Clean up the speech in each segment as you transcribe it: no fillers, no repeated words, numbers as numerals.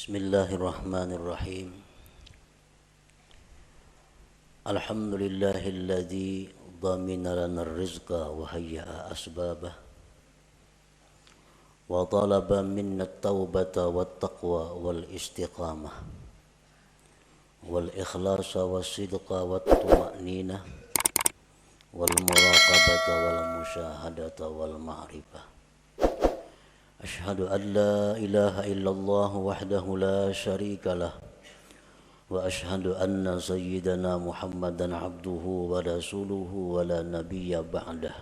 Bismillahirrahmanirrahim. Alhamdulillahilladzi dhamina lana rizqa wa hayya'a asbabah wa talaba minna at-taubata wat-taqwa wal istiqamah wal ikhlasa was-sidqa wat-tuma'ninah wal muraqabata wal musyahadata wal ma'rifah. Ashhadu an la ilaha illallah wahdahu la syarika lah wa ashhadu anna sayyidana Muhammadan abduhu wa rasuluhu wa la nabiyya ba'dah.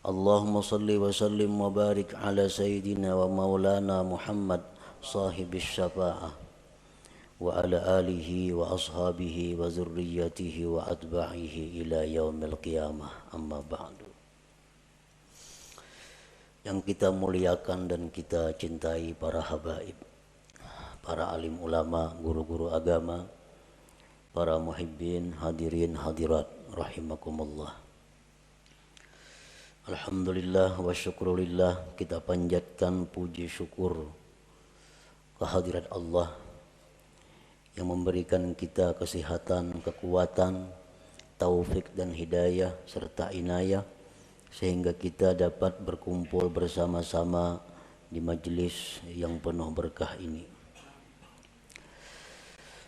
Allahumma salli wa sallim wa barik ala sayyidina wa maulana Muhammad sahibis syafa'ah wa ala alihi wa ashabihi wa zurriyyatihi wa atba'ihi ila yaumil qiyamah, amma ba'du. Yang kita muliakan dan kita cintai para habaib, para alim ulama, guru-guru agama, para muhibbin, hadirin hadirat rahimakumullah. Alhamdulillah wa syukrulillah, kita panjatkan puji syukur kehadirat Allah yang memberikan kita kesehatan, kekuatan, taufik dan hidayah serta inayah sehingga kita dapat berkumpul bersama-sama di majelis yang penuh berkah ini.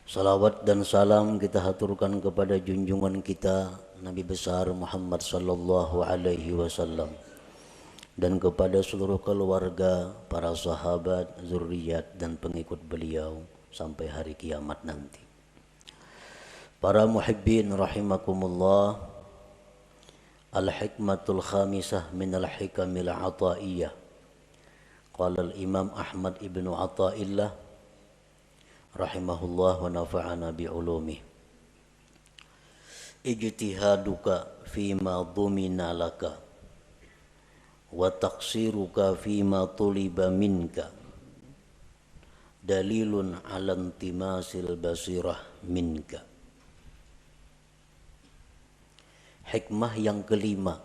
Salawat dan salam kita haturkan kepada junjungan kita Nabi besar Muhammad sallallahu alaihi wasallam dan kepada seluruh keluarga, para sahabat, zuriat dan pengikut beliau sampai hari kiamat nanti. Para muhibbin rahimakumullah, al-hikmatul khamisah min al-hikamil ataiyah. Qala al-imam Ahmad ibnu Athaillah rahimahullah wa nafa'ana bi'ulumih. Ijtihaduka fima dhumina laka wa taqsiruka fima tuliba minka dalilun ala intimasil basirah minka. Hikmah yang kelima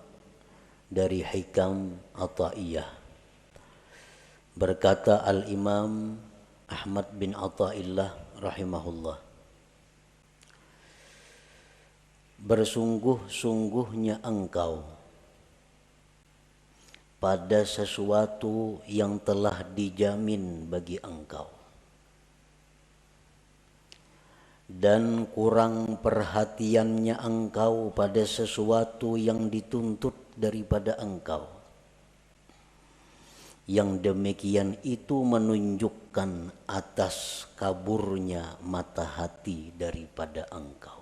dari hikam Athaiyah. Berkata Al-Imam Ahmad bin Athaillah rahimahullah, bersungguh-sungguhnya engkau pada sesuatu yang telah dijamin bagi engkau, dan kurang perhatiannya engkau pada sesuatu yang dituntut daripada engkau. Yang demikian itu menunjukkan atas kaburnya mata hati daripada engkau.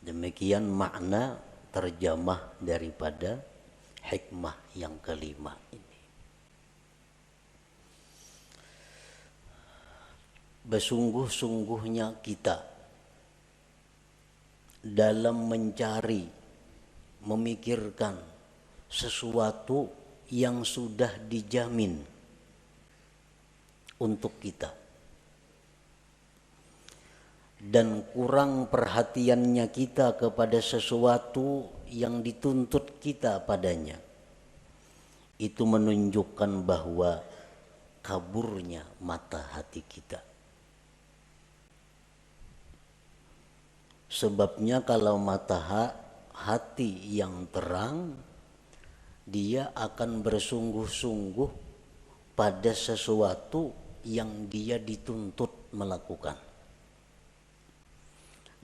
Demikian makna terjemah daripada hikmah yang kelima ini. Bersungguh-sungguhnya kita dalam mencari, memikirkan sesuatu yang sudah dijamin untuk kita, dan kurang perhatiannya kita kepada sesuatu yang dituntut kita padanya, itu menunjukkan bahwa kaburnya mata hati kita. Sebabnya kalau mata hati yang terang, dia akan bersungguh-sungguh pada sesuatu yang dia dituntut melakukan.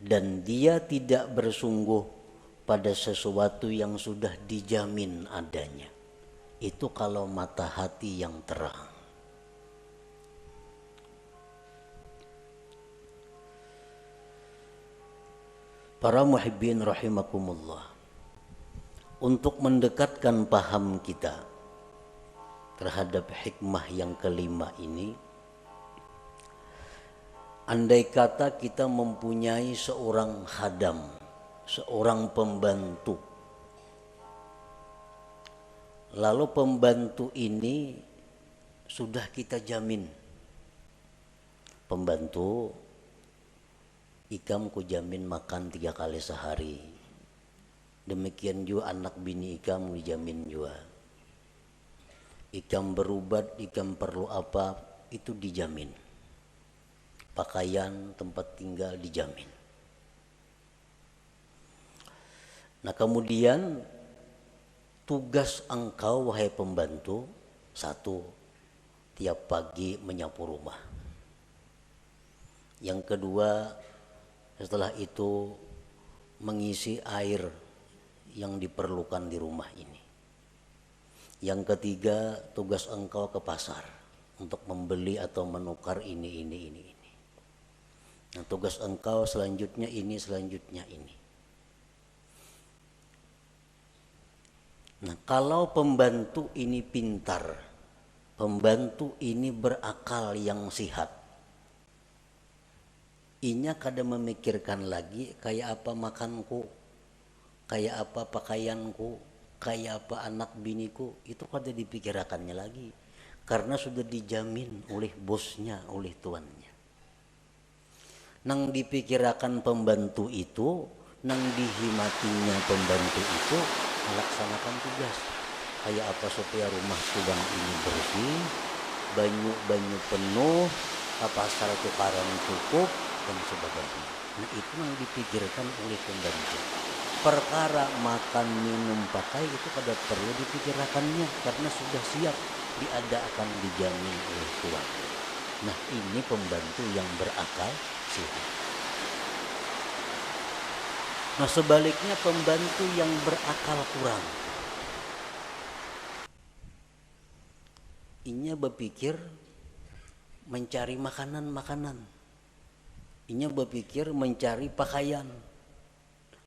Dan dia tidak bersungguh pada sesuatu yang sudah dijamin adanya. Itu kalau mata hati yang terang. Para muhibbin rahimakumullah, untuk mendekatkan paham kita terhadap hikmah yang kelima ini, andai kata kita mempunyai seorang khadam, seorang pembantu, lalu pembantu ini sudah kita jamin, pembantu ikam ku jamin makan 3 kali sehari, demikian juga anak bini ikam dijamin juga. Ikam berubat, ikam perlu apa, itu dijamin. Pakaian, tempat tinggal dijamin. Nah kemudian tugas engkau wahai pembantu, satu, tiap pagi menyapu rumah. Yang kedua, setelah itu mengisi air yang diperlukan di rumah ini. Yang ketiga, tugas engkau ke pasar untuk membeli atau menukar ini. Nah, tugas engkau selanjutnya ini, selanjutnya ini. Nah, kalau pembantu ini pintar, pembantu ini berakal yang sihat, inya kada memikirkan lagi kayak apa makanku, kayak apa pakaianku, kayak apa anak biniku, itu kada dipikirkannya lagi karena sudah dijamin oleh bosnya, oleh tuannya. Nang dipikirkan pembantu itu, nang dihimatinya pembantu itu melaksanakan tugas. Kayak apa supaya rumah sedang ini bersih, banyu penuh, pasar tukaran cukup dan sebagainya. Nah itu yang dipikirkan oleh pembantu. Perkara makan, minum, pakai itu kada perlu dipikirkannya karena sudah siap diadakan, dijamin oleh tuan. Nah ini pembantu yang berakal sihat. Nah sebaliknya pembantu yang berakal kurang, inya berpikir mencari makanan, inya berpikir mencari pakaian,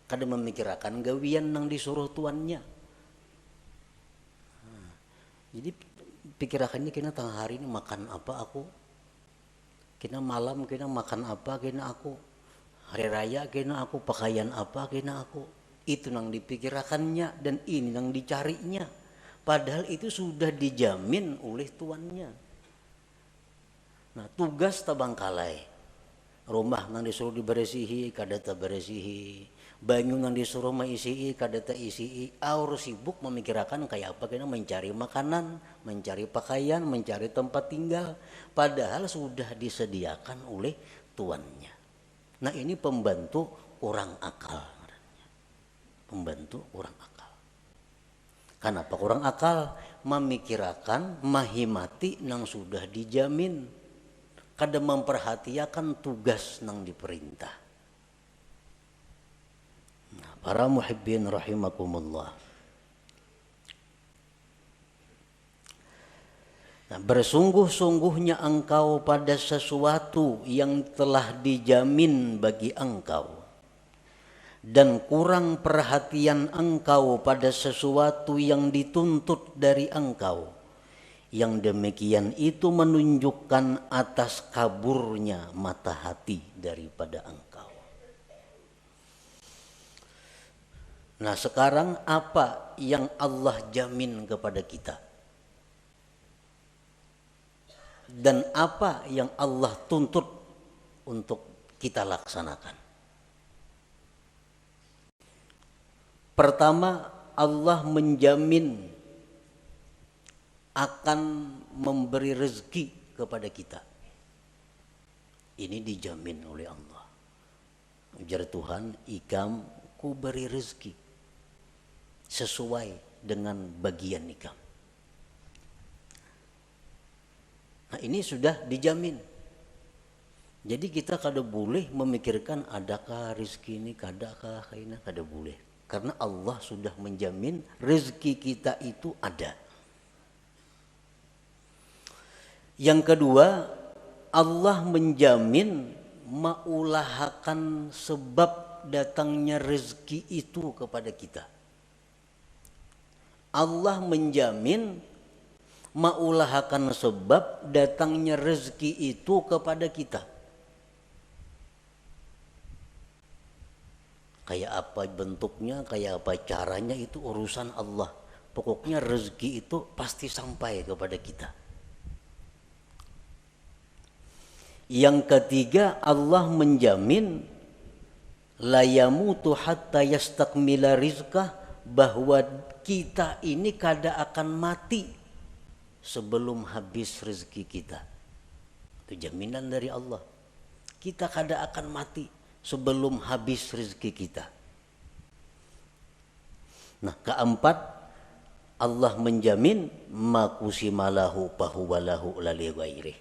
kada memikirkan gawian nang disuruh tuannya. Jadi pikirakannya kena tengah hari ini makan apa aku, kena malam kena makan apa kena aku, hari raya kena aku pakaian apa kena aku. Itu nang dipikirkannya dan ini nang dicarinya. Padahal itu sudah dijamin oleh tuannya. Nah tugas tabangkalai, rumah nang disuruh diberesihi kada ta beresihi, banyu nang disuruh maisii kada ta isii, aur sibuk memikirkan kayak apa kena mencari makanan, mencari pakaian, mencari tempat tinggal, padahal sudah disediakan oleh tuannya. Nah ini pembantu kurang akal. Pembantu kurang akal. Kenapa kurang akal? Memikirkan, mahimati nang sudah dijamin, kada memperhatikan tugas nang diperintah. Nah, para muhibbin rahimakumullah. Nah, bersungguh-sungguhnya engkau pada sesuatu yang telah dijamin bagi engkau, dan kurang perhatian engkau pada sesuatu yang dituntut dari engkau, yang demikian itu menunjukkan atas kaburnya mata hati daripada engkau. Nah sekarang apa yang Allah jamin kepada kita? Dan apa yang Allah tuntut untuk kita laksanakan? Pertama, Allah menjamin akan memberi rezeki kepada kita. Ini dijamin oleh Allah. Ujar Tuhan, ikam ku beri rezeki sesuai dengan bagian ikam. Nah ini sudah dijamin. Jadi kita kada boleh memikirkan adakah rezeki ini, kadakah ini, kada boleh. Karena Allah sudah menjamin rezeki kita itu ada. Yang kedua, Allah menjamin maulahakan sebab datangnya rezeki itu kepada kita. Allah menjamin maulahakan sebab datangnya rezeki itu kepada kita. Kayak apa bentuknya, kayak apa caranya itu urusan Allah. Pokoknya rezeki itu pasti sampai kepada kita. Yang ketiga, Allah menjamin la yamutu hatta yastakmila rizqah, bahwa kita ini kada akan mati sebelum habis rezeki kita. Itu jaminan dari Allah. Kita kada akan mati sebelum habis rezeki kita. Nah, keempat, Allah menjamin makusimalahu pahuwalahu lali ghairih.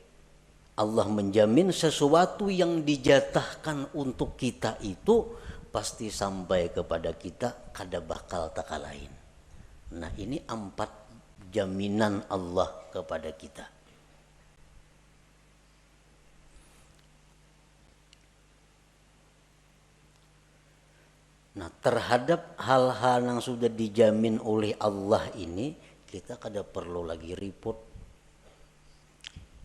Allah menjamin sesuatu yang dijatahkan untuk kita itu pasti sampai kepada kita, kada bakal taka lain. Nah, ini 4 jaminan Allah kepada kita. Nah, terhadap hal-hal yang sudah dijamin oleh Allah ini, kita kada perlu lagi repot.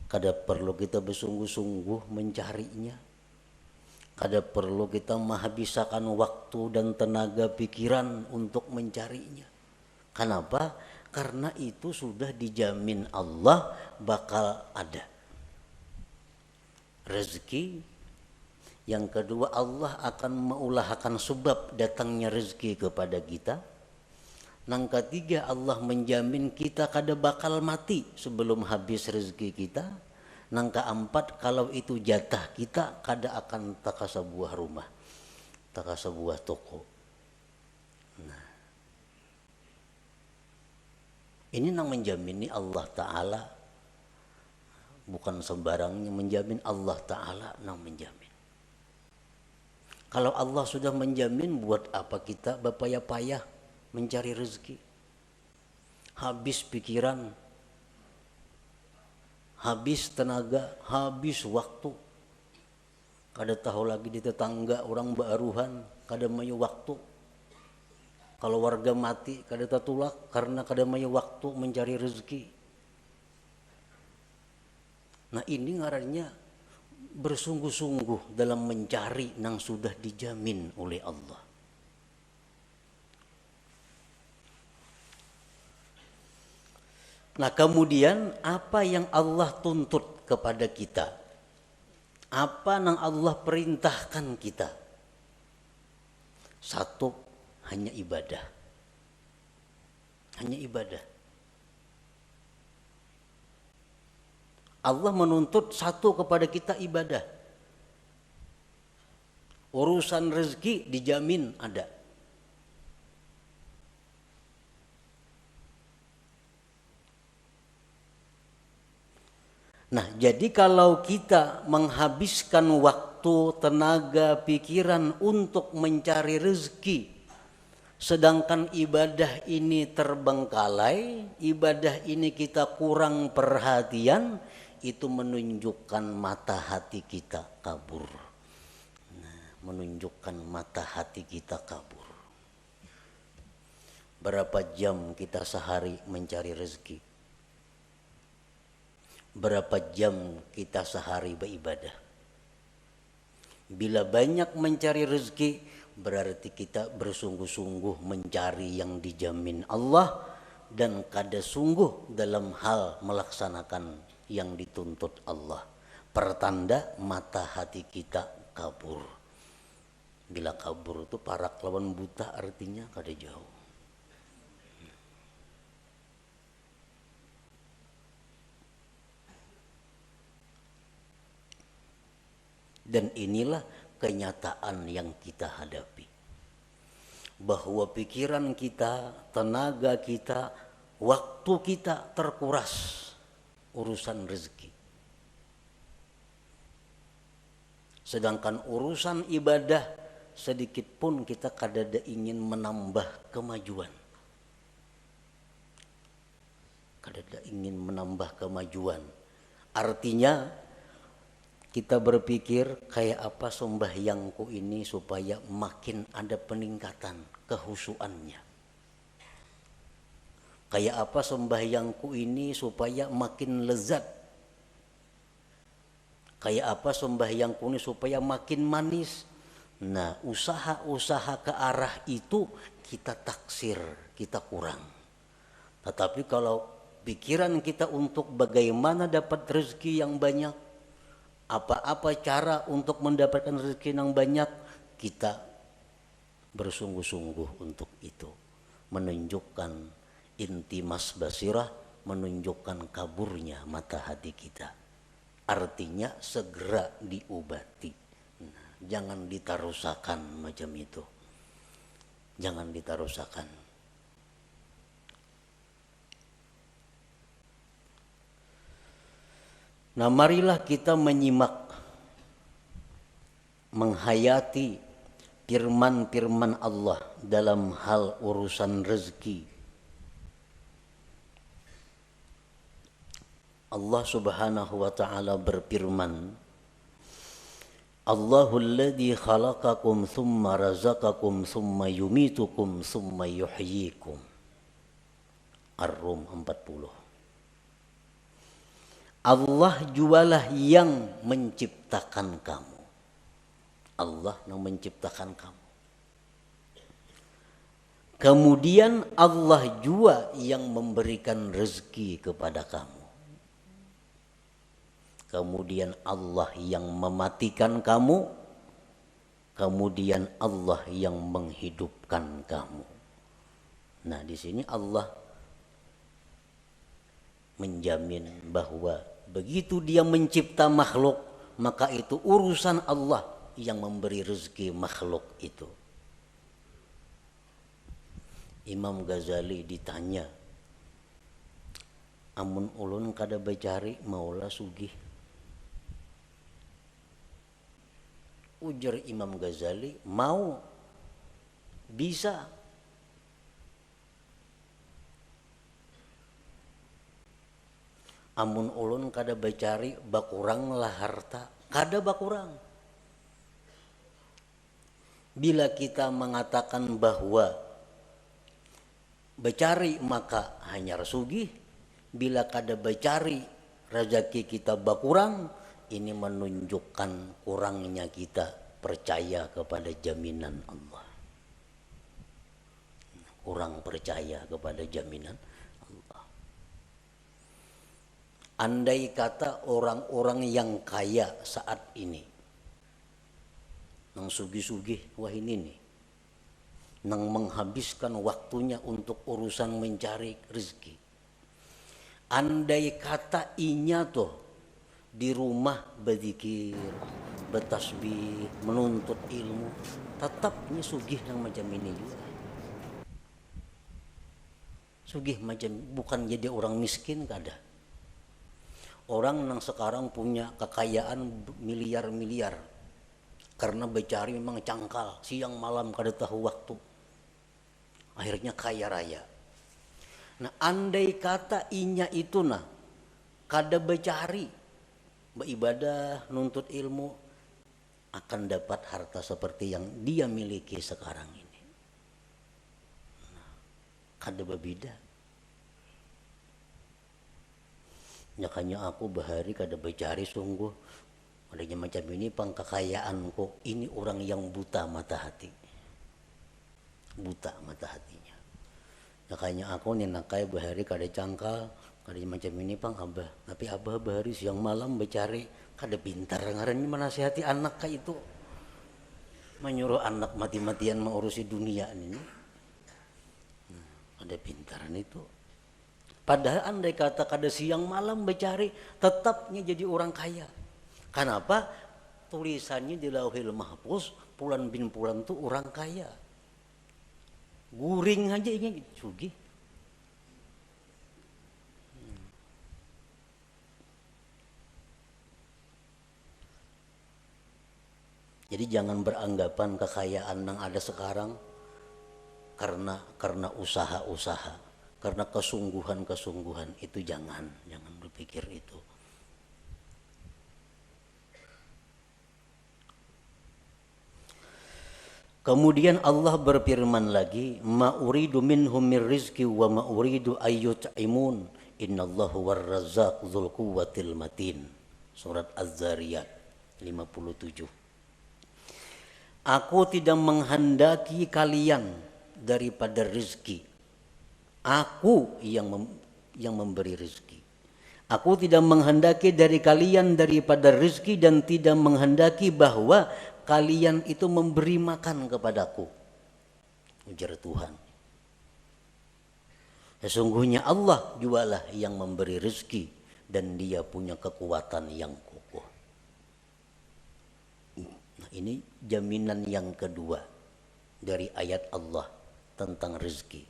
Kada perlu kita bersungguh-sungguh mencarinya. Kada perlu kita menghabiskan waktu dan tenaga pikiran untuk mencarinya. Kenapa? Karena itu sudah dijamin Allah bakal ada. Rezeki. Yang kedua, Allah akan mengulahkan sebab datangnya rezeki kepada kita. Yang ketiga, Allah menjamin kita kada bakal mati sebelum habis rezeki kita. Yang keempat, kalau itu jatah kita, kada akan taka sebuah rumah, taka sebuah toko. Nah, ini yang menjamin Allah Ta'ala. Bukan sembarangnya menjamin, Allah Ta'ala yang menjamin. Kalau Allah sudah menjamin, buat apa kita berpayah-payah mencari rezeki? Habis pikiran, habis tenaga, habis waktu. Kada tahu lagi di tetangga orang baruhan, kada mayu waktu. Kalau warga mati, kada tatulak karena kada mayu waktu mencari rezeki. Nah, ini ngarannya bersungguh-sungguh dalam mencari yang sudah dijamin oleh Allah. Nah, kemudian apa yang Allah tuntut kepada kita? Apa yang Allah perintahkan kita? Satu, hanya ibadah. Hanya ibadah. Allah menuntut satu kepada kita, ibadah. Urusan rezeki dijamin ada. Nah, jadi kalau kita menghabiskan waktu, tenaga, pikiran untuk mencari rezeki, sedangkan ibadah ini terbengkalai, ibadah ini kita kurang perhatian, itu menunjukkan mata hati kita kabur. Nah, menunjukkan mata hati kita kabur. Berapa jam kita sehari mencari rezeki? Berapa jam kita sehari beribadah? Bila banyak mencari rezeki, berarti kita bersungguh-sungguh mencari yang dijamin Allah dan kada sungguh dalam hal melaksanakan yang dituntut Allah. Pertanda mata hati kita kabur. Bila kabur itu parak lawan buta, artinya kada jauh. Dan inilah kenyataan yang kita hadapi. Bahwa pikiran kita, tenaga kita, waktu kita terkuras urusan rezeki. Sedangkan urusan ibadah sedikit pun kita kadada ingin menambah kemajuan. Kadada ingin menambah kemajuan. Artinya kita berpikir kayak apa sembahyangku ini supaya makin ada peningkatan kehusuannya. Kayak apa sembahyangku ini supaya makin lezat. Kayak apa sembahyangku ini supaya makin manis. Nah, usaha-usaha ke arah itu kita taksir, kita kurang. Tetapi kalau pikiran kita untuk bagaimana dapat rezeki yang banyak, apa-apa cara untuk mendapatkan rezeki yang banyak, kita bersungguh-sungguh untuk itu. Menunjukkan intimas basirah menunjukkan kaburnya mata hati kita. Artinya segera diobati. Nah, jangan ditarusakan macam itu. Jangan ditarusakan. Nah, marilah kita menyimak, menghayati firman-firman Allah dalam hal urusan rezeki. Allah Subhanahu wa ta'ala berfirman, Allahul ladzi khalaqakum thumma razaqakum thumma yumitukum thumma yuhyikum. Ar-Rum 40. Allah jualah yang menciptakan kamu. Allah yang menciptakan kamu. Kemudian Allah jua yang memberikan rezeki kepada kamu. Kemudian Allah yang mematikan kamu. Kemudian Allah yang menghidupkan kamu. Nah, di sini Allah menjamin bahwa begitu dia mencipta makhluk, maka itu urusan Allah yang memberi rezeki makhluk itu. Imam Ghazali ditanya, amun ulun kada bacari maulah sugih. Ujar Imam Ghazali, mau, bisa. Amun ulun kada bacari bakurang lah harta, kada bakurang. Bila kita mengatakan bahwa bacari maka hanya sugih, bila kada bacari rezeki kita bakurang, ini menunjukkan kurangnya kita percaya kepada jaminan Allah. Kurang percaya kepada jaminan Allah. Andai kata orang-orang yang kaya saat ini, nang sugih-sugih, wah ini nih, nang menghabiskan waktunya untuk urusan mencari rezeki. Andai kata inya tuh di rumah berzikir, bertasbih, menuntut ilmu, tetapnya sugih yang macam ini juga. Sugih macam, bukan jadi orang miskin kada. Orang yang sekarang punya kekayaan miliar-miliar karena becari memang cangkal, siang malam kada tahu waktu. Akhirnya kaya raya. Nah, andai kata inya itu nah kada becari, beribadah, nuntut ilmu, akan dapat harta seperti yang dia miliki sekarang ini. Nah, kada berbeda. Nyakanya aku bahari kada becari sungguh. Adanya macam ini pangkekayaanku. Ini orang yang buta mata hati. Buta mata hatinya. Nyakanya aku ninakai bahari kada cangkal. Kada macam ini pang abah, tapi abah bahari siang malam becari, kada pintar ngarannya menasihati anak kayak itu, menyuruh anak mati-matian mengurusi dunia ini. Kada pintaran itu. Padahal andai kata kada siang malam becari, tetapnya jadi orang kaya. Kenapa? Tulisannya di Lauhil Mahfuz, Pulan bin Pulan tuh orang kaya. Guring aja ini sugih. Jadi jangan beranggapan kekayaan yang ada sekarang karena usaha-usaha, karena kesungguhan-kesungguhan, itu jangan berpikir itu. Kemudian Allah berfirman lagi, ma uridu minhum min rizqi wa ma uridu ayyut'imun innallahu warrazzaq dzul quwwatil matin. Surat Az-Zariyat 57. Aku tidak menghendaki kalian daripada rezeki. Aku yang memberi rezeki. Aku tidak menghendaki dari kalian daripada rezeki dan tidak menghendaki bahwa kalian itu memberi makan kepadaku. Ujar Tuhan. Sesungguhnya Allah jualah yang memberi rezeki dan dia punya kekuatan yang kokoh. Nah, ini jaminan yang kedua dari ayat Allah tentang rezeki.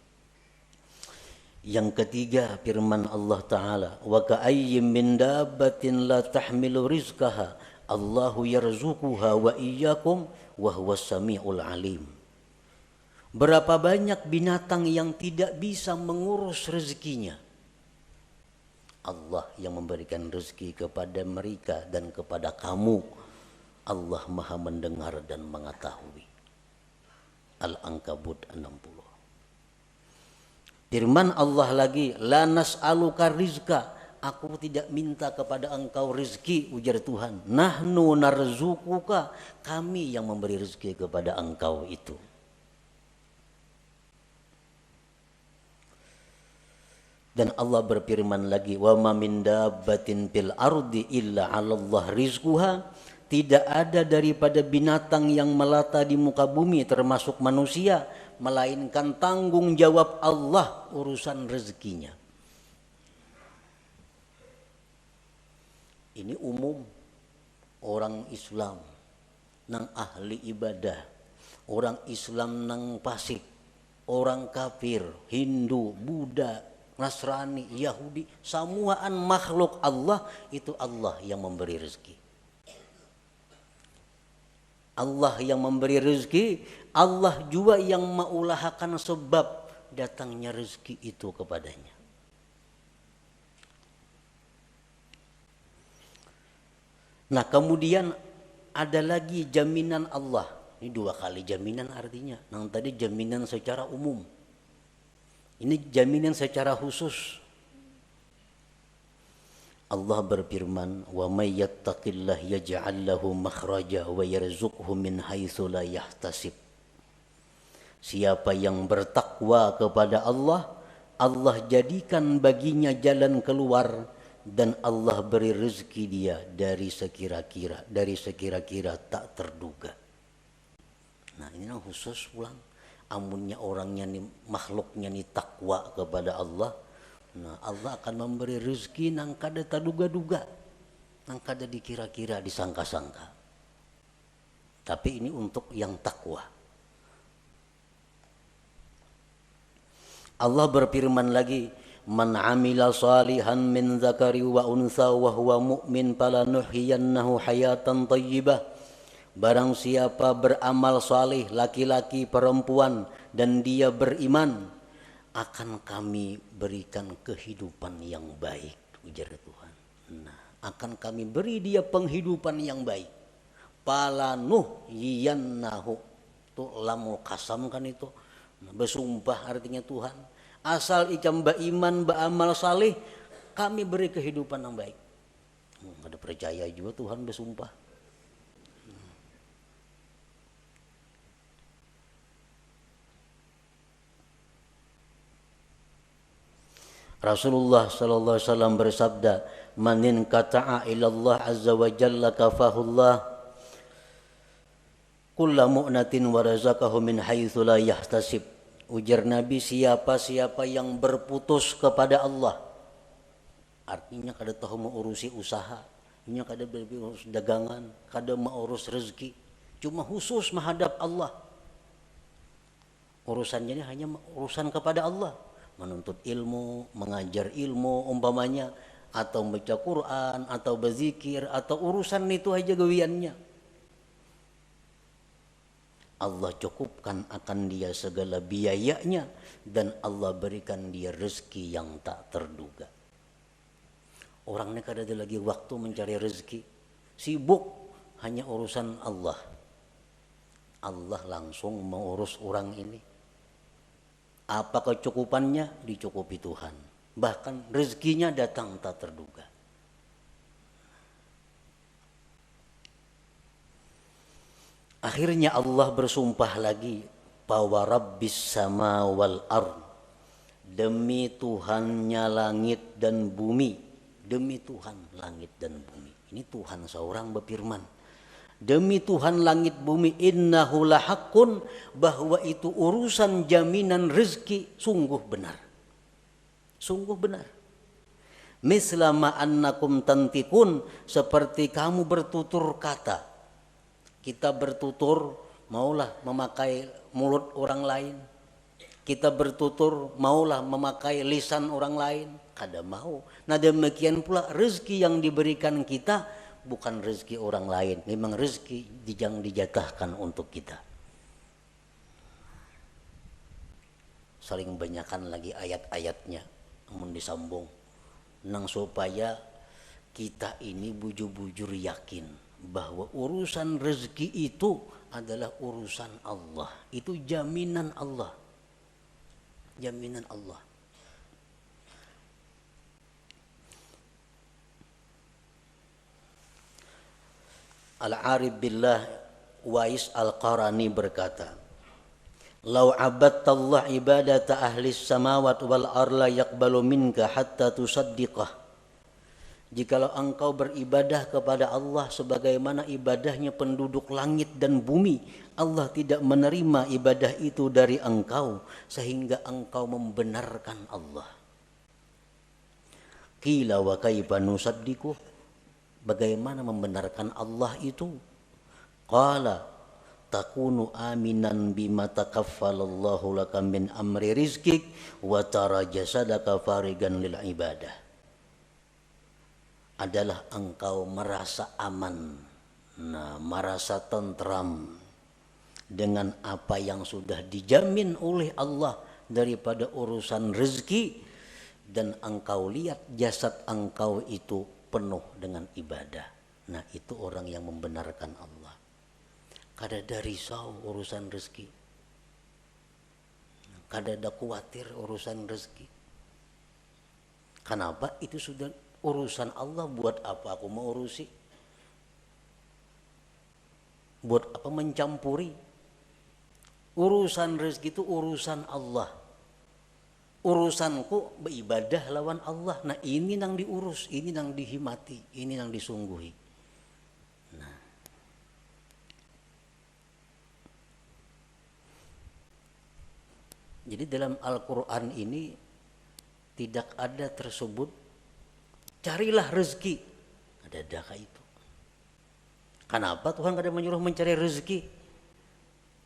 Yang ketiga firman Allah Ta'ala, wa ka'ayyim min dabbatin la tahmilu rizqaha Allahu yarzuquha wa iyyakum wa huwas samiul alim. Berapa banyak binatang yang tidak bisa mengurus rezekinya. Allah yang memberikan rezeki kepada mereka dan kepada kamu. Allah Maha mendengar dan mengetahui. Al-Ankabut 60. Firman Allah lagi, la nas'aluka rizqa, aku tidak minta kepada engkau rezeki, ujar Tuhan. Nahnu narzuquka, kami yang memberi rezeki kepada engkau itu. Dan Allah berfirman lagi, wa ma min dabbatin fil ardi illa 'alallah rizquha, tidak ada daripada binatang yang melata di muka bumi termasuk manusia melainkan tanggung jawab Allah urusan rezekinya. Ini umum orang Islam nang ahli ibadah, orang Islam nang fasik, orang kafir, Hindu, Buddha, Nasrani, Yahudi, semuaan makhluk Allah itu Allah yang memberi rezeki. Allah yang memberi rezeki, Allah juga yang mengulahakan sebab datangnya rezeki itu kepadanya. Nah, kemudian ada lagi jaminan Allah. Ini dua kali jaminan artinya. Yang tadi jaminan secara umum. Ini jaminan secara khusus. Allah berfirman, "Wa may yattaqillah yaj'al lahu makhraja wa yarzuqhu min haitsu la yahtasib." Siapa yang bertakwa kepada Allah, Allah jadikan baginya jalan keluar dan Allah beri rezeki dia dari sekira-kira tak terduga. Nah, ini khusus pulang. Amunnya orangnya nih, makhluknya nih takwa kepada Allah, nah Allah akan memberi rezeki nang kada terduga-duga, nang kada dikira-kira, disangka-sangka. Tapi ini untuk yang takwa. Allah berfirman lagi, man amila salihan min zakari wa unsa wa huwa mu'min falanuhyiyannahu hayatan thayyibah. Barang siapa beramal saleh, laki-laki perempuan, dan dia beriman, akan kami berikan kehidupan yang baik, ujar Tuhan. Nah, akan kami beri dia penghidupan yang baik. Falanuhyiyannahu, itu lamul kasam kan itu. Nah, bersumpah artinya Tuhan. Asal ikam beriman, beramal saleh, kami beri kehidupan yang baik. Ada percaya juga Tuhan bersumpah. Rasulullah sallallahu alaihi wasallam bersabda, "Manin kata'a ila Allah azza wa jalla kafahullah kullu mu'natin wa razaqahu min haitsu la yahtasib." Ujar Nabi, siapa-siapa yang berputus kepada Allah, artinya kada tahu mau urusi usaha, nya kada berurus dagangan, kada mau urus rezeki, cuma khusus menghadap Allah. Urusannya ini hanya urusan kepada Allah. Menuntut ilmu, mengajar ilmu umpamanya, atau baca Quran, atau berzikir, atau urusan itu aja gawiannya. Allah cukupkan akan dia segala biayanya dan Allah berikan dia rezeki yang tak terduga. Orang ini kada ada lagi waktu mencari rezeki, sibuk hanya urusan Allah. Allah langsung mengurus orang ini. Apa kecukupannya? Dicukupi Tuhan. Bahkan rezekinya datang tak terduga. Akhirnya Allah bersumpah lagi, bahwa Rabbis sama wal ard, demi Tuhannya langit dan bumi. Demi Tuhan langit dan bumi. Ini Tuhan seorang berfirman. Demi Tuhan langit bumi, innahu lahaqqun, bahwa itu urusan jaminan rezeki sungguh benar. Sungguh benar. Mislama annakum tantikun, seperti kamu bertutur kata. Kita bertutur maulah memakai mulut orang lain. Kita bertutur maulah memakai lisan orang lain. Kada mau. Nah demikian pula rezeki yang diberikan kita bukan rezeki orang lain. Memang rezeki yang dijatahkan untuk kita. Saling banyakkan lagi ayat-ayatnya. Namun disambung. Nang supaya kita ini bujur-bujur yakin bahwa urusan rezeki itu adalah urusan Allah. Itu jaminan Allah. Jaminan Allah. Al-Arif Billah Wais Al-Qarani berkata, "Lau abadtallah ibadata ahli samawat wal arla yaqbalu minka hatta tusaddiqah." Jikalau engkau beribadah kepada Allah sebagaimana ibadahnya penduduk langit dan bumi, Allah tidak menerima ibadah itu dari engkau sehingga engkau membenarkan Allah. Qila wa kaifa nusaddiquh? Bagaimana membenarkan Allah itu? Qala takunu aminan bima takaffalallahu laka min amri rizkik wa tara jasadaka farigan lil ibadah. Adalah engkau merasa aman, merasa tentram dengan apa yang sudah dijamin oleh Allah daripada urusan rezeki, dan engkau lihat jasad engkau itu penuh dengan ibadah. Nah itu orang yang membenarkan Allah. Kada ada risau urusan rezeki. Kada ada khawatir urusan rezeki. Kenapa? Itu sudah urusan Allah. Buat apa aku mau urusi? Buat apa mencampuri? Urusan rezeki itu urusan Allah. Urusanku beribadah lawan Allah. Nah ini nang diurus, ini nang dihimati, ini nang disungguhi. Nah, jadi dalam Al-Quran ini tidak ada tersebut carilah rezeki. Ada itu. Kenapa Tuhan kada menyuruh mencari rezeki?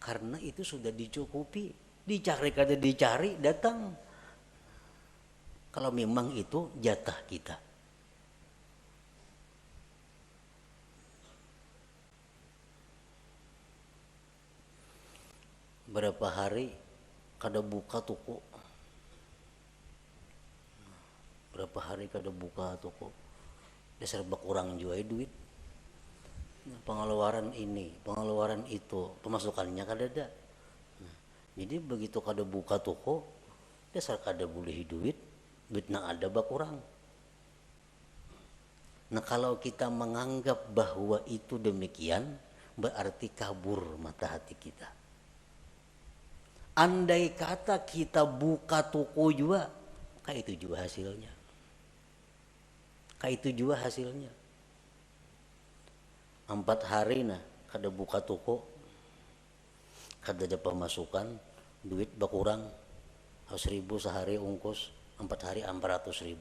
Karena itu sudah dicukupi. Dicari kada dicari datang. Kalau memang itu jatah kita. Berapa hari kada buka toko. Berapa hari kada buka toko. Dasar berkurang juga duit. Pengeluaran ini, pengeluaran itu, pemasukannya kada ada. Jadi begitu kada buka toko, dasar kada boleh duit. Duit nang ada berkurang. Nah kalau kita menganggap bahwa itu demikian, berarti kabur mata hati kita. Andai kata kita buka toko juga, kayak itu juga hasilnya. Kayak itu juga hasilnya. 4 hari nah kada buka toko, kada ada pemasukan, duit berkurang, 1.000 sehari ungkus. 4 hari 400.000.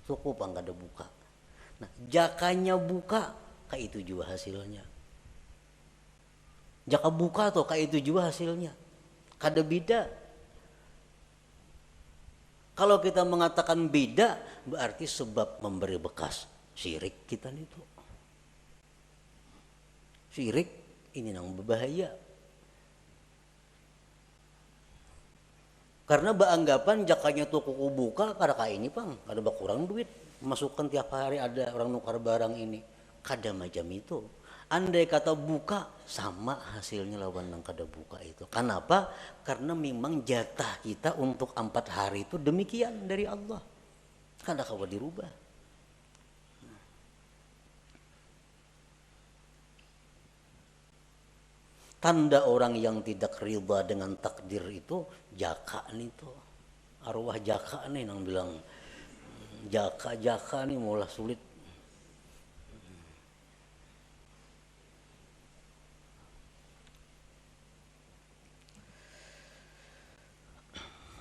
Cukup ang kada buka. Nah, jakanya buka, kayak itu juga hasilnya. Jaka buka tuh kayak itu juga hasilnya. Kada beda. Kalau kita mengatakan beda, berarti sebab memberi bekas. Syirik kita itu. Syirik ini nang berbahaya. Karena beranggapan jakanya toko buka kada kayak ini pang, kada berkurang duit, masukkan tiap hari ada orang nukar barang ini, kada macam itu. Andai kata buka sama hasilnya lawan yang kada buka itu. Kenapa? Karena memang jatah kita untuk 4 hari itu demikian dari Allah, kada kawa dirubah. Tanda orang yang tidak riba dengan takdir itu jaka nih tuh. Arwah jaka nih yang bilang jaka nih mulai sulit.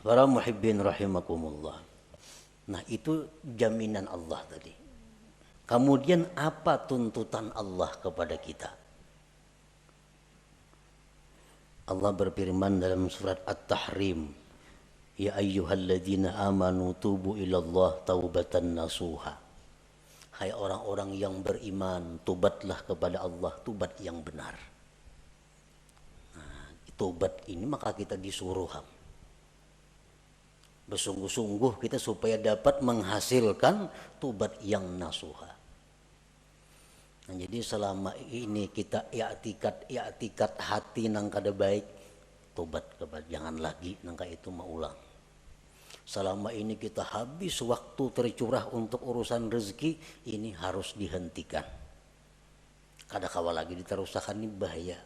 Para muhibbin rahimakumullah. Nah itu jaminan Allah tadi. Kemudian apa tuntutan Allah kepada kita? Allah berfirman dalam surat At-Tahrim, ya ayyuhalladzina amanu tubu ilallah taubatan nasuha. Hai orang-orang yang beriman, tobatlah kepada Allah, tobat yang benar. Nah, tobat ini maka kita disuruh bersungguh-sungguh kita supaya dapat menghasilkan tobat yang nasuha. Nah, jadi selama ini kita i'tikad hati nang kada baik, tobat kepada jangan lagi nangka itu maulang. Selama ini kita habis waktu tercurah untuk urusan rezeki, ini harus dihentikan. Kada kawal lagi diterusakan, ini bahaya.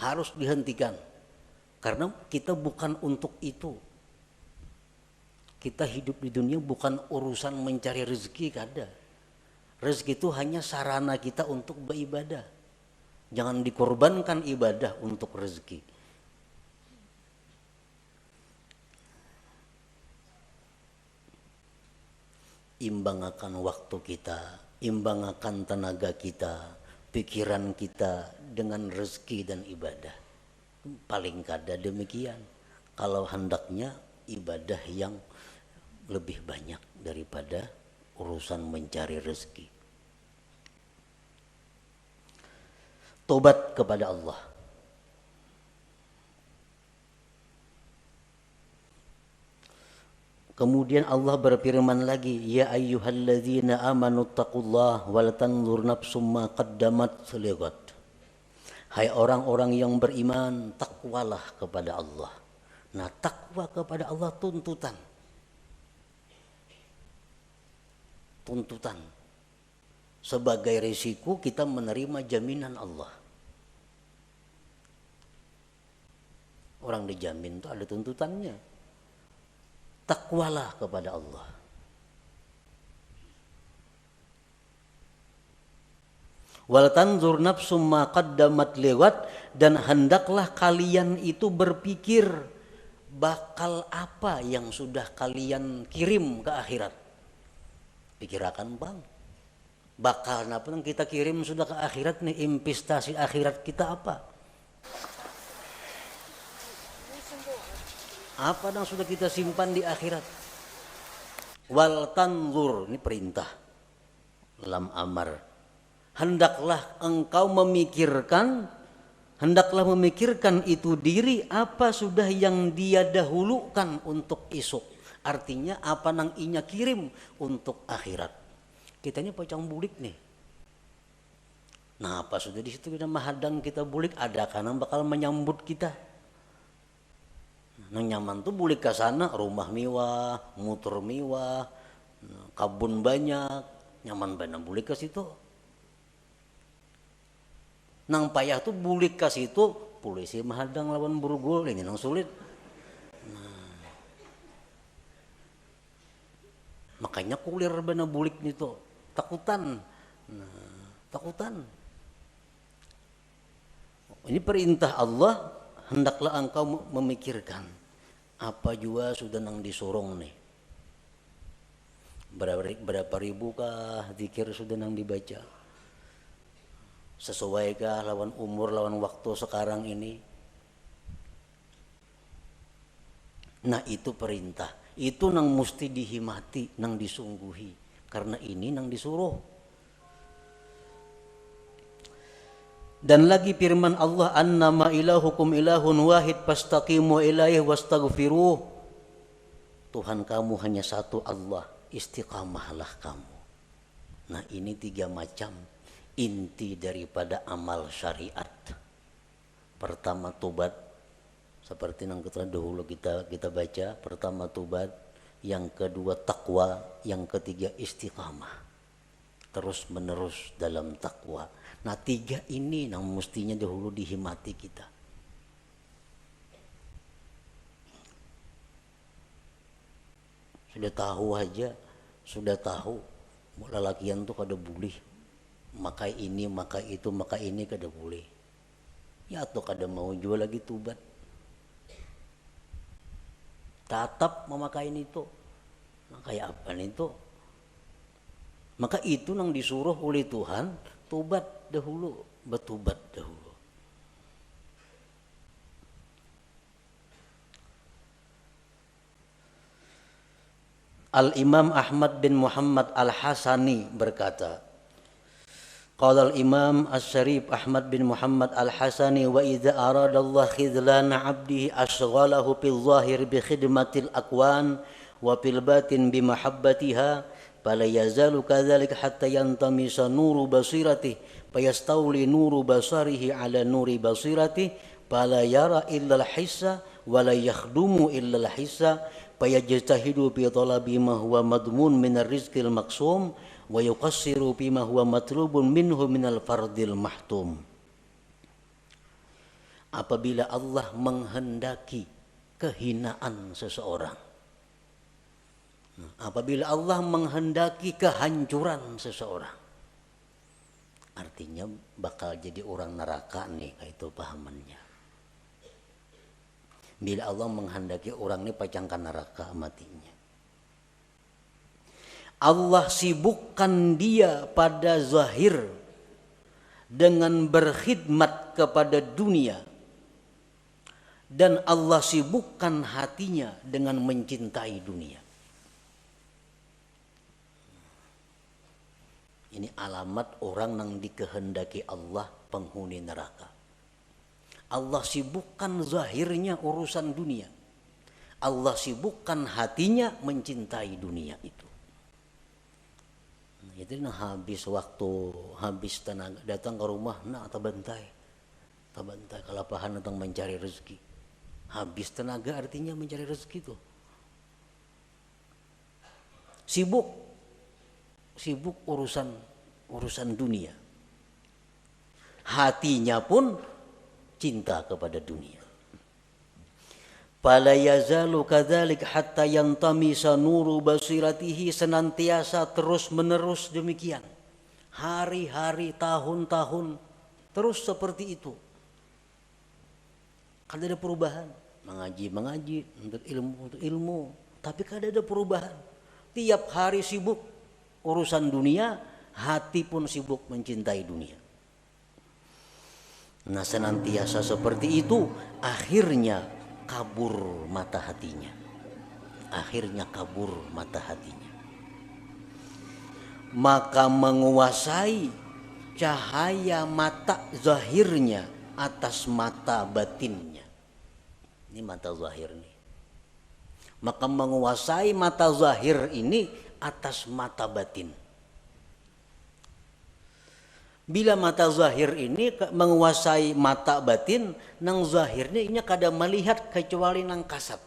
Harus dihentikan. Karena kita bukan untuk itu. Kita hidup di dunia bukan urusan mencari rezeki, kada. Rezeki itu hanya sarana kita untuk beribadah. Jangan dikorbankan ibadah untuk rezeki. Imbangkan waktu kita, imbangkan tenaga kita, pikiran kita dengan rezeki dan ibadah. Paling kada demikian. Kalau hendaknya ibadah yang lebih banyak daripada urusan mencari rezeki. Tobat kepada Allah. Kemudian Allah berfirman lagi, ya ayyuhalladzina amanu taqullaha wal tanzur nafsum ma qaddamat lighad. Hai orang-orang yang beriman, takwalah kepada Allah. Nah, takwa kepada Allah tuntutan. Tuntutan. Sebagai risiko kita menerima jaminan Allah. Orang dijamin itu ada tuntutannya. Takwalah kepada Allah. Wal tanzur nafsum ma qaddamat lighad, dan hendaklah kalian itu berpikir bakal apa yang sudah kalian kirim ke akhirat. Pikirakan bang, bakal apa yang kita kirim sudah ke akhirat nih, investasi akhirat kita apa? Apa yang sudah kita simpan di akhirat? Wal tanzur, ini perintah lam amar. Hendaklah engkau memikirkan, hendaklah memikirkan itu diri apa sudah yang dia dahulukan untuk esok. Artinya apa nang inya kirim untuk akhirat. Kitanya pocong bulik nih. Nah apa sudah di situ kita mahadang kita bulik, ada karena bakal menyambut kita. Nang nyaman tuh bulik ke sana, rumah mewah, motor mewah, kabun banyak, nyaman banget bulik ke situ. Nang payah tuh bulik ke situ, polisi mahadang lawan burugul, ini nang sulit. Nah, makanya kulir bener bulik itu, takutan. Nah, takutan. Ini perintah Allah, hendaklah engkau memikirkan apa juga sudah nang disorong nih. Berapa ribu kah zikir sudah nang dibaca? Sesuaikah lawan umur, lawan waktu sekarang ini? Nah itu perintah. Itu nang mesti dihimati, nang disungguhi. Karena ini nang disuruh. Dan lagi firman Allah, annama ilahukum ilahun wahid fastaqimu ilaihi wastaghfiruh. Tuhan kamu hanya satu Allah, istiqamahlah kamu. Nah ini 3 macam inti daripada amal syariat. Pertama tobat, seperti yang kita dahulu kita baca. Pertama tobat, yang kedua takwa, yang ketiga istiqamah. Terus menerus dalam takwa. Nah 3 ini yang mestinya dahulu dihimati kita. Sudah tahu aja, sudah tahu lelakian tuh kada boleh makai ini, makai itu, makai ini kada boleh. Ya atau kada mau jual lagi tobat. tetap memakai itu. Nah, kayak apa itu? Maka itu yang disuruh oleh Tuhan, tobat dahulu, bertobat dahulu. Al-Imam Ahmad bin Muhammad Al-Hasani berkata, qala al-Imam As-Syarif Ahmad bin Muhammad Al-Hasani, wa idza arada Allah khidlana 'abdihi ashghalahu fil zahir bi khidmatil akwan wa fil batin bi mahabbatiha fala yazalu kadzalika hatta yantamisa nuru basiratihi fayastawli nuru basarihi ala nuri basiratihi fala yara illa al-hissa wa la yakhdumu illa al-hissa fayajtahidu fi talabi ma huwa madmun min ar-rizqil maqsum wa yuqassiru fi ma huwa matlubun minhu min al-fardil mahtum. Apabila Allah menghendaki kehinaan seseorang, apabila Allah menghendaki kehancuran seseorang, artinya bakal jadi orang neraka nih, kayak itu pahamannya. Bila Allah menghendaki orang ini pacangkan neraka matinya. Allah sibukkan dia pada zahir dengan berkhidmat kepada dunia, dan Allah sibukkan hatinya dengan mencintai dunia. Ini alamat orang yang dikehendaki Allah penghuni neraka. Allah sibukkan zahirnya urusan dunia. Allah sibukkan hatinya mencintai dunia itu. Nah, itu habis waktu, habis tenaga, datang ke rumah, nah tabantai kalapahan datang mencari rezeki. Habis tenaga artinya mencari rezeki itu. Sibuk urusan dunia. Hatinya pun cinta kepada dunia. Fala yazalu kadzalik hatta yantamisa nuru basiratihi, senantiasa terus menerus demikian. Hari-hari, tahun-tahun terus seperti itu. Kada ada perubahan. Mengaji, untuk ilmu, tapi kada ada perubahan. Tiap hari sibuk urusan dunia, hati pun sibuk mencintai dunia. Nah, senantiasa seperti itu, akhirnya kabur mata hatinya. Maka menguasai cahaya mata zahirnya atas mata batinnya. Ini mata zahir nih. Maka menguasai mata zahir ini atas mata batin. Bila mata zahir ini menguasai mata batin, nang zahirnya ini kada melihat kecuali nang kasat.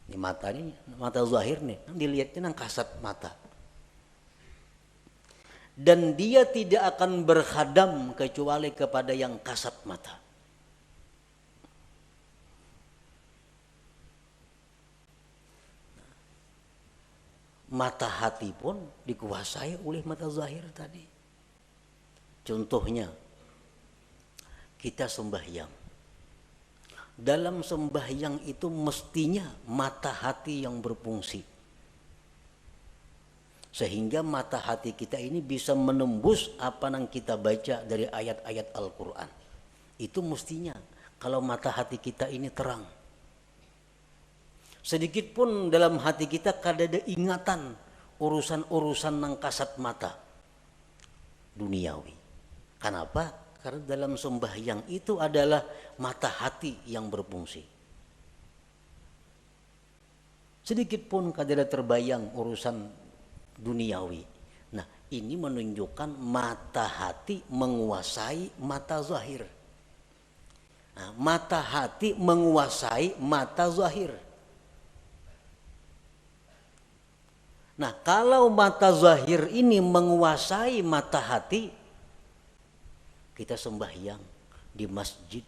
Ini mata zahir nih, dilihatnya nang kasat mata. Dan dia tidak akan berkhadam kecuali kepada yang kasat mata. Mata hati pun dikuasai oleh mata zahir tadi. Contohnya, kita sembahyang. Dalam sembahyang itu mestinya mata hati yang berfungsi. Sehingga mata hati kita ini bisa menembus apa yang kita baca dari ayat-ayat Al-Quran. Itu mestinya kalau mata hati kita ini terang. Sedikit pun dalam hati kita kada ada ingatan urusan-urusan nang kasat mata duniawi. Kenapa? Karena dalam sembahyang itu adalah mata hati yang berfungsi. Sedikit pun kada ada terbayang urusan duniawi. Nah, ini menunjukkan mata hati menguasai mata zahir. Nah, mata hati menguasai mata zahir. Nah, kalau mata zahir ini menguasai mata hati, kita sembahyang di masjid,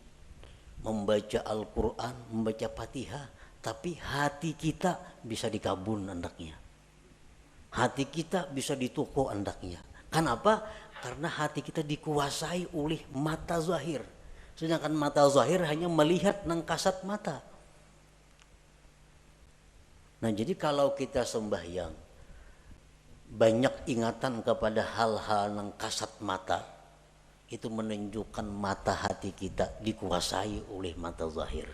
membaca Al-Quran, membaca Fatihah, tapi hati kita bisa dikabun andaknya. Hati kita bisa dituku andaknya. Kenapa? Karena hati kita dikuasai oleh mata zahir. Sedangkan mata zahir hanya melihat nang kasat mata. Nah jadi kalau kita sembahyang banyak ingatan kepada hal-hal yang kasat mata, itu menunjukkan mata hati kita dikuasai oleh mata zahir.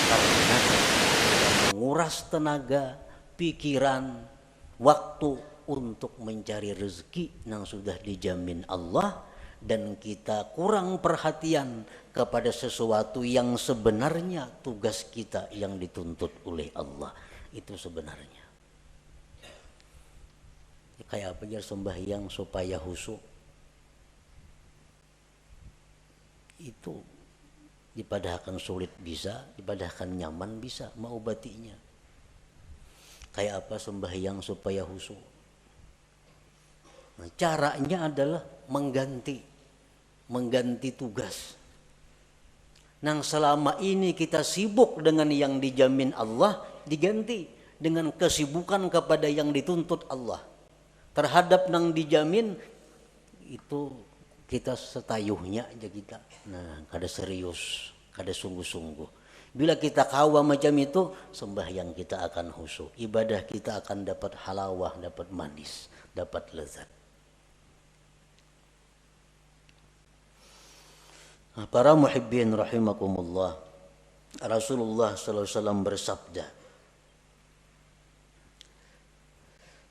Karena menguras tenaga, pikiran, waktu untuk mencari rezeki yang sudah dijamin Allah, dan kita kurang perhatian kepada sesuatu yang sebenarnya tugas kita yang dituntut oleh Allah. Itu sebenarnya kayak apa ya, sembahyang supaya khusyuk itu dipadahkan sulit bisa, dipadahkan nyaman bisa, mengobatinya. Kayak apa sembahyang supaya khusyuk? Nah, caranya adalah mengganti tugas. Nang selama ini kita sibuk dengan yang dijamin Allah, diganti dengan kesibukan kepada yang dituntut Allah. Terhadap nang dijamin itu kita setayuhnya aja kita. Nah, kada serius, kada sungguh-sungguh. Bila kita kawa macam itu, sembahyang kita akan khusyuk. Ibadah kita akan dapat halawah, dapat manis, dapat lezat. Nah, para muhibbin rahimakumullah, Rasulullah SAW bersabda,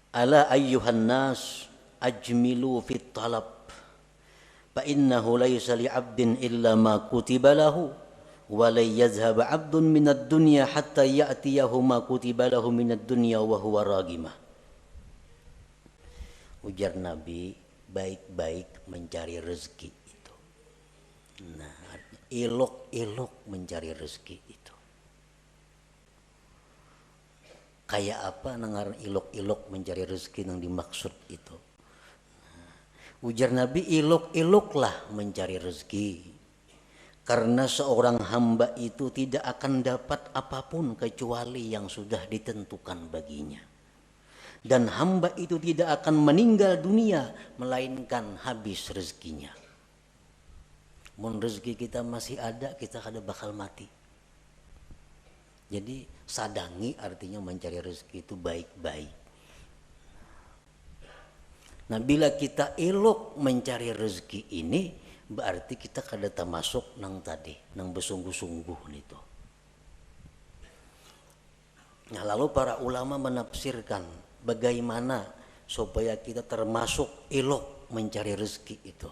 ala ayyuhan nas ajmilu fit talab fa innahu laysa li 'abdin illa ma kutiba lahu wa la yazhab 'abdun minad dunya hatta ya'tiyahu ma kutiba lahu minad dunya wa huwa ragimah. Ujar Nabi, baik-baik mencari rezeki itu. Nah, elok-elok mencari rezeki itu. Kayak apa nangar ilok-ilok mencari rezeki yang dimaksud itu? Ujar Nabi, ilok-iloklah mencari rezeki. Karena seorang hamba itu tidak akan dapat apapun kecuali yang sudah ditentukan baginya. Dan hamba itu tidak akan meninggal dunia melainkan habis rezekinya. Mun rezeki kita masih ada, kita kada bakal mati. Jadi sadangi artinya mencari rezeki itu baik-baik. Nah, bila kita elok mencari rezeki ini, berarti kita kada termasuk nang tadi, nang bersungguh-sungguh itu. Nah, lalu para ulama menafsirkan bagaimana supaya kita termasuk elok mencari rezeki itu.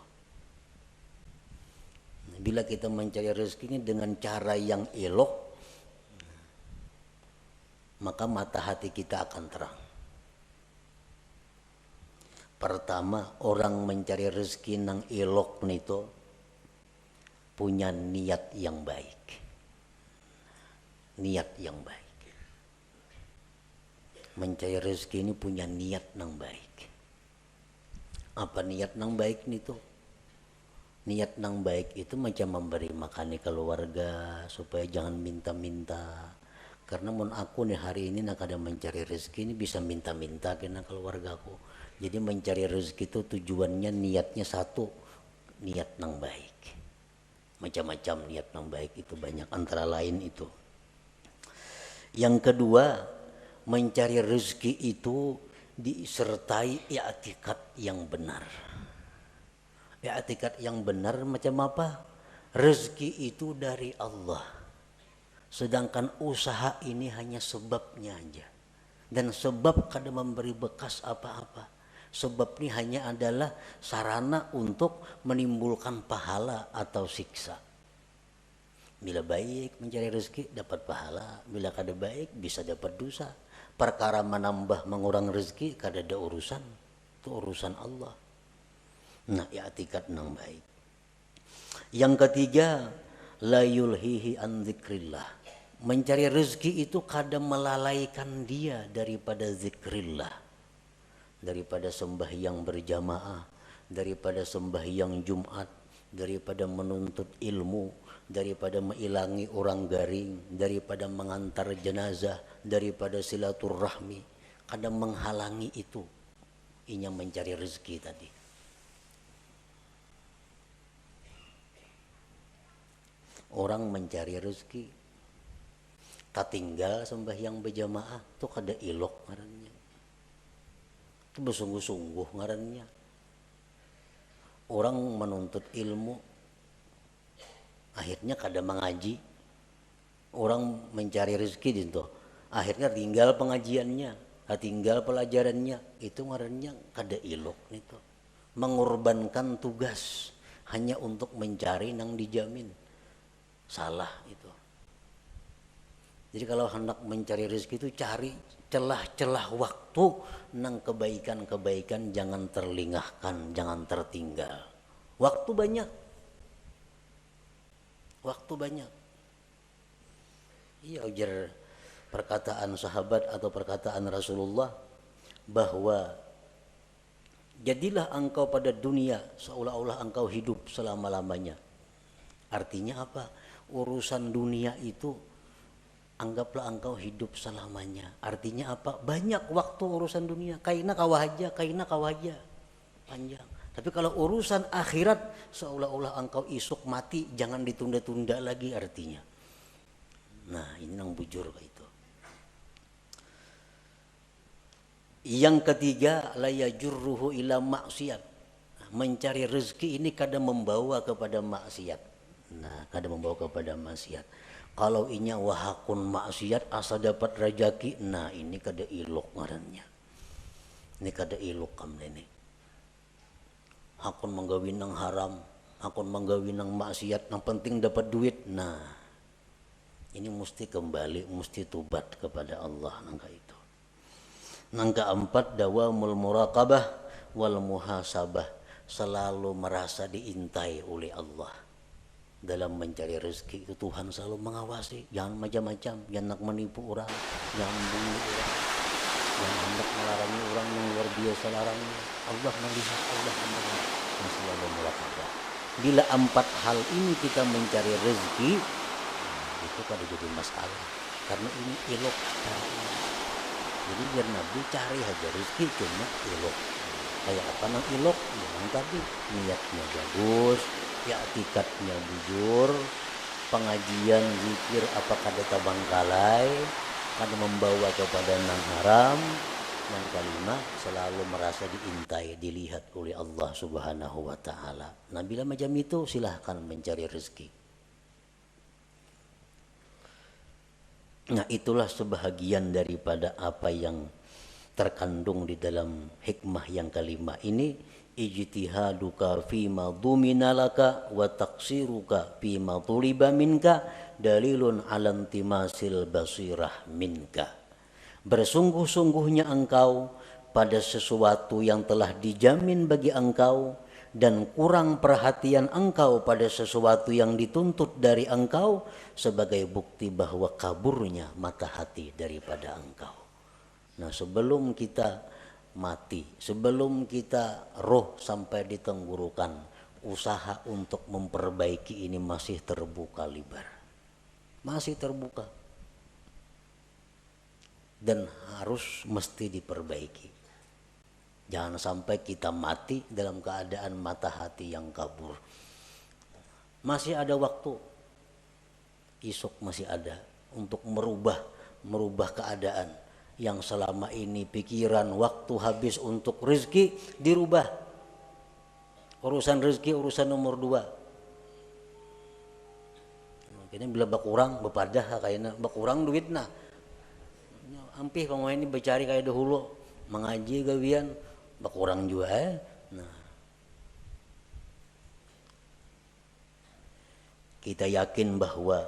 Nah, bila kita mencari rezeki ini dengan cara yang elok, maka mata hati kita akan terang. Pertama, orang mencari rezeki nang elok nito punya niat yang baik. Niat yang baik. Mencari rezeki ini punya niat nang baik. Apa niat nang baik nito? Niat nang baik itu macam memberi makan keluarga supaya jangan minta-minta. Karena mun aku nih hari ini nak ada mencari rezeki ini bisa minta-minta kena keluargaku. Jadi mencari rezeki itu tujuannya niatnya satu, niat nang baik. Macam-macam niat nang baik itu banyak, antara lain itu. Yang kedua, mencari rezeki itu disertai i'tikad yang benar. I'tikad yang benar macam apa? Rezeki itu dari Allah. Sedangkan usaha ini hanya sebabnya aja. Dan sebab kada memberi bekas apa-apa. Sebab ini hanya adalah sarana untuk menimbulkan pahala atau siksa. Bila baik mencari rezeki dapat pahala. Bila kada baik bisa dapat dosa. Perkara menambah mengurang rezeki kada ada urusan. Itu urusan Allah. Nah, i'tikad nang baik. Yang ketiga, la yulhihi an dzikrillah. Mencari rezeki itu kadang melalaikan dia daripada zikrillah, daripada sembahyang berjamaah, daripada sembahyang Jumat, daripada menuntut ilmu, daripada mengilangi orang garing, daripada mengantar jenazah, daripada silaturahmi. Kadang menghalangi itu, inya mencari rezeki tadi. orang mencari rezeki. Katinggal sembahyang berjamaah tuh kada ilok ngarannya. Itu bersungguh-sungguh ngarannya. Orang menuntut ilmu akhirnya kada mengaji. Orang mencari rezeki itu akhirnya tinggal pengajiannya, tinggal pelajarannya. Itu ngarannya kada ilok itu. Mengorbankan tugas hanya untuk mencari nang dijamin. Salah itu. Jadi kalau hendak mencari rezeki itu cari celah-celah waktu nang kebaikan-kebaikan, jangan terlingahkan, jangan tertinggal. Waktu banyak. Waktu banyak. Iya, ujar perkataan sahabat atau perkataan Rasulullah bahwa jadilah engkau pada dunia seolah-olah engkau hidup selama-lamanya. Artinya apa? Urusan dunia itu anggaplah engkau hidup selamanya. Artinya apa? Banyak waktu urusan dunia. Kaina kawahaja, panjang. Tapi kalau urusan akhirat seolah-olah engkau isuk mati, jangan ditunda-tunda lagi artinya. Nah, ini nang bujur itu. Yang ketiga, la yajurruhu ila maksiat. Mencari rezeki ini kadang membawa kepada maksiat. Nah, kadang membawa kepada maksiat. Kalau inya wahakun maksiat asa dapat rejeki, nah ini kada ilok ngarannya. Ini kada ilok kam ini. Hakun menggawin nang haram, hakun menggawin nang maksiat, nang penting dapat duit. Nah, ini mesti kembali, mesti tobat kepada Allah nangka itu. Nang keempat, dawamul muraqabah wal muhasabah, selalu merasa diintai oleh Allah. Dalam mencari rezeki itu Tuhan selalu mengawasi, jangan macam-macam, jangan nak menipu orang, jangan membunuh orang, jangan hendak melarang orang yang luar biasa larangnya. Allah melihat, Allah mendengar, yang selalu muraqabah. Bila empat hal ini kita mencari rezeki, itu kada jadi masalah, karena ini ilok. Jadi biar Nabi cari aja rezeki cuma ilok. Kayak apa nang ilok? Yang tadi niatnya bagus, i'tikadnya bujur, pengajian zikir apa kada tabangkalai, kada membawa kepada nang haram. Yang kelima, selalu merasa diintai, dilihat oleh Allah Subhanahu wa taala. Nah, bila macam itu silahkan mencari rezeki. Nah, itulah sebahagian daripada apa yang terkandung di dalam hikmah yang kelima ini. Ijtihaduka fima dhumina laka wa taqsiruka fima tuliba minka dalilun ala intimasil basirah minka. Bersungguh-sungguhnya engkau pada sesuatu yang telah dijamin bagi engkau, dan kurang perhatian engkau pada sesuatu yang dituntut dari engkau sebagai bukti bahwa kaburnya mata hati daripada engkau. Nah, sebelum kita mati, sebelum kita roh sampai di tenggorokan, usaha untuk memperbaiki ini masih terbuka lebar. Masih terbuka. Dan harus mesti diperbaiki. Jangan sampai kita mati dalam keadaan mata hati yang kabur. Masih ada waktu. Esok masih ada untuk merubah keadaan yang selama ini pikiran waktu habis untuk rezeki dirubah. Urusan rezeki urusan nomor 2. Kini bila bakurang bepadah kayaknya bakurang duitna. Ampih pemain ini bercari kayak dahulu, mengaji gawian bakurang juga Nah, kita yakin bahwa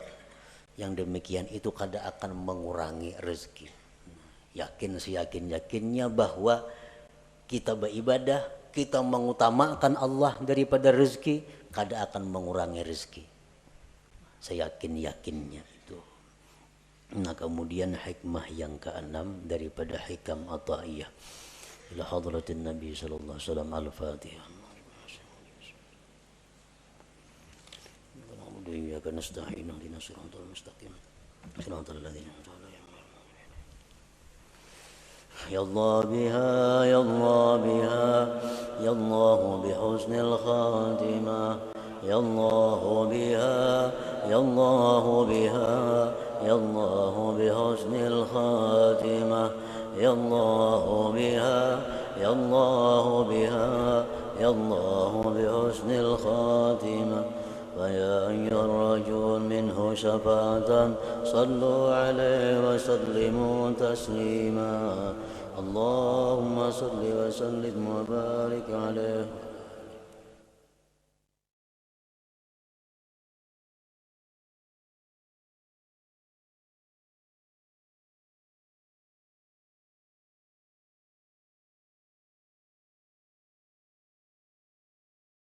yang demikian itu kada akan mengurangi rezeki. Yakin seyakin-yakinnya bahwa kita beribadah, kita mengutamakan Allah daripada rezeki, kada akan mengurangi rezeki. Seyakin-yakinnya itu. Nah, kemudian hikmah yang ke-6 daripada hikam Athaiyah ila hadratin Nabi sallallahu alaihi wasallam. Al-Fatihah. Iyyaka nasta'in ihdinas siratal mustaqim siratal ladzina an'amta 'alaihim. Ya Allah biha ya Allah biha ya Allah bihusnil khatimah يا الله بها يا الله بها يا الله بحسن الخاتمة يا الله بها يا الله بها يا الله بحسن الخاتمة فيا أيها الرجل منه شفاعة صلوا عليه وسلموا تسليما اللهم صل وسلم وبارك عليه